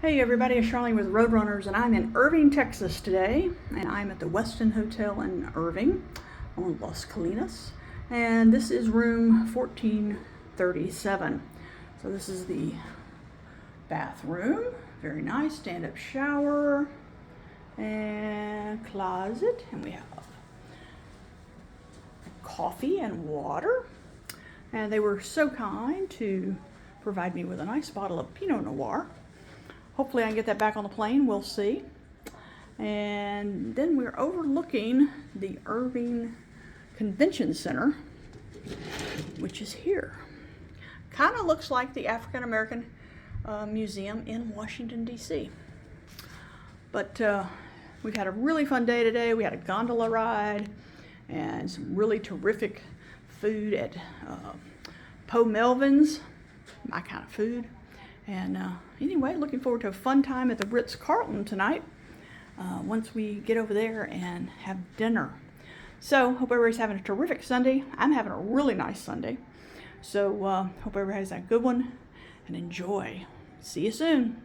Hey everybody, it's Charlene with Roadrunners, and I'm in Irving, Texas today, and I'm at the Westin Hotel in Irving on Las Colinas, and this is room 1437. So this is the bathroom, very nice, stand-up shower, and closet, and we have coffee and water, and they were so kind to provide me with a nice bottle of Pinot Noir. Hopefully I can get that back on the plane, we'll see. And then we're overlooking the Irving Convention Center, which is here. Kind of looks like the African American Museum in Washington, D.C. But we've had a really fun day today. We had a gondola ride and some really terrific food at Po Melvin's, my kind of food. And anyway, looking forward to a fun time at the Ritz-Carlton tonight once we get over there and have dinner. So hope everybody's having a terrific Sunday. I'm having a really nice Sunday. So hope everybody has a good one and enjoy. See you soon.